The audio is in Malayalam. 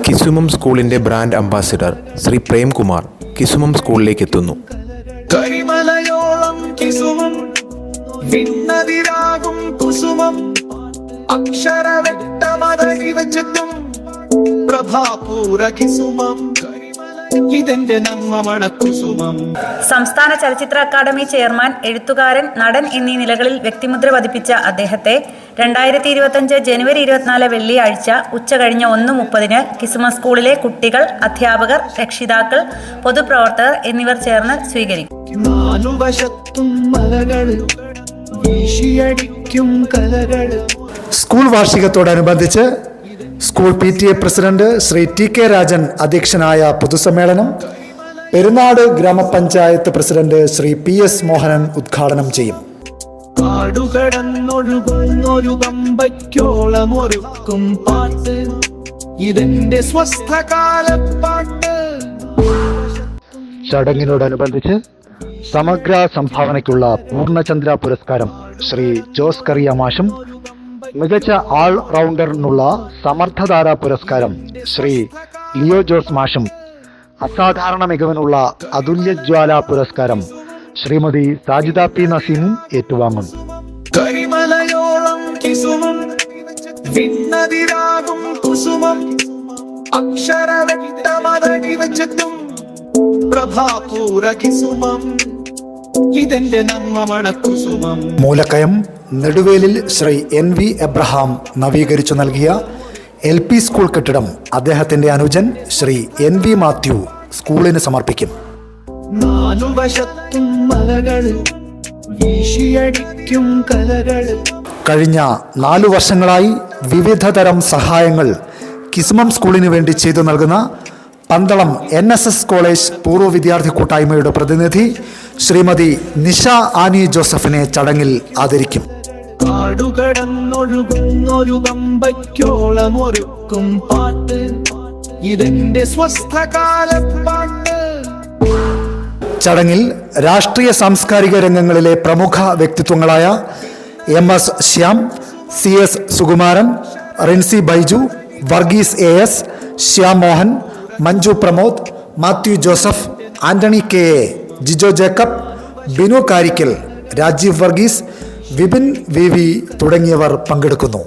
കിസുമം സ്കൂളിന്റെ ബ്രാൻഡ് അംബാസിഡർ ശ്രീ പ്രേംകുമാർ കിസുമം സ്കൂളിലേക്ക് എത്തുന്നു. കരിമലയോളം കിസുമം വിണ്ണതിരാകും കുസുമം അക്ഷരവെട്ടമതരി വെച്ചിട്ടും പ്രഭാപൂര കിസുമം ഇതെന്റെ നമ്മമണ കുസുമം. സംസ്ഥാന ചലച്ചിത്ര അക്കാദമി ചെയർമാൻ, എഴുത്തുകാരൻ, നടൻ എന്നീ നിലകളിൽ വ്യക്തിമുദ്ര പതിപ്പിച്ച അദ്ദേഹത്തെ 2025 ജനുവരി 24 വെള്ളിയാഴ്ച ഉച്ചകഴിഞ്ഞ് 1:30 കിസുമം സ്കൂളിലെ കുട്ടികൾ, അധ്യാപകർ, രക്ഷിതാക്കൾ, പൊതുപ്രവർത്തകർ എന്നിവർ ചേർന്ന് സ്വീകരിക്കും. സ്കൂൾ വാർഷികത്തോടനുബന്ധിച്ച് school PTA president Shri TK Rajan അധ്യക്ഷനായ പൊതുസമ്മേളനം പെരുന്നാട് ഗ്രാമപഞ്ചായത്ത് പ്രസിഡന്റ് ശ്രീ PS മോഹനൻ ഉദ്ഘാടനം ചെയ്യും. കാടുകടന്നൊഴുകുന്നൊരു കമ്പയ്ക്കോളമൊരുക്കും പാട്ട് ഇതെന്റെ സ്വസ്ഥകാലപ്പാട്ട്. ചടങ്ങിനോടനുബന്ധിച്ച് സമഗ്ര സംഭാവനയ്ക്കുള്ള പൂർണ്ണചന്ദ്ര പുരസ്കാരം ശ്രീ ജോസ് കറിയ മാഷും, മികച്ച ആൾ റൗണ്ടറിനുള്ള സമർത്ഥധാര പുരസ്കാരം ശ്രീ ലിയോ ജോസ് മാഷും, അസാധാരണ മികവിനുള്ള അതുല്യജ്വാല പുരസ്കാരം ശ്രീമതി സാജിദ P നസീമും ഏറ്റുവാങ്ങും. കരിമലയോളം കിസുമം വിണ്ണതിരാകും കുസുമം അക്ഷരവെട്ടമതരി വെച്ചിട്ടും പ്രഭാപൂര കിസുമം ഇതെന്റെ നമ്മമണ കുസുമം. മൂലക്കയം നെടുവേലിൽ ശ്രീ NV എബ്രഹാം നവീകരിച്ചു നൽകിയ LP സ്കൂൾ കെട്ടിടം അദ്ദേഹത്തിന്റെ അനുജൻ ശ്രീ NV മാത്യു സ്കൂളിന് സമർപ്പിക്കും. നാലുവശത്തും മലകള് വീശിയടിക്കും കലകള്. കഴിഞ്ഞ 4 വർഷങ്ങളായി വിവിധ തരം സഹായങ്ങൾ കിസുമം സ്കൂളിന് വേണ്ടി ചെയ്തു നൽകുന്ന പന്തളം NSS കോളേജ് പൂർവ്വ വിദ്യാർത്ഥി കൂട്ടായ്മയുടെ പ്രതിനിധി ശ്രീമതി നിഷ ആനി ജോസഫിനെ ചടങ്ങിൽ ആദരിക്കും. കാടുകടന്നൊഴുകുന്നൊരു കമ്പയ്ക്കോളമൊരുക്കും പാട്ട് ഇതെന്റെ സ്വസ്ഥകാലപ്പാട്ട്. ചടങ്ങിൽ രാഷ്ട്രീയ സാംസ്കാരിക രംഗങ്ങളിലെ പ്രമുഖ വ്യക്തിത്വങ്ങളായ MS Shyam, CS Sukumaran, Rincy Baiju, Varghese AS, Shyam Mohan, Manju Pramod, Mathew Joseph, Antony KA, Jijo Jacob, Binu Karikkal, Rajeev Varghese, Vipin VV തുടങ്ങിയവർ പങ്കെടുക്കുന്നു.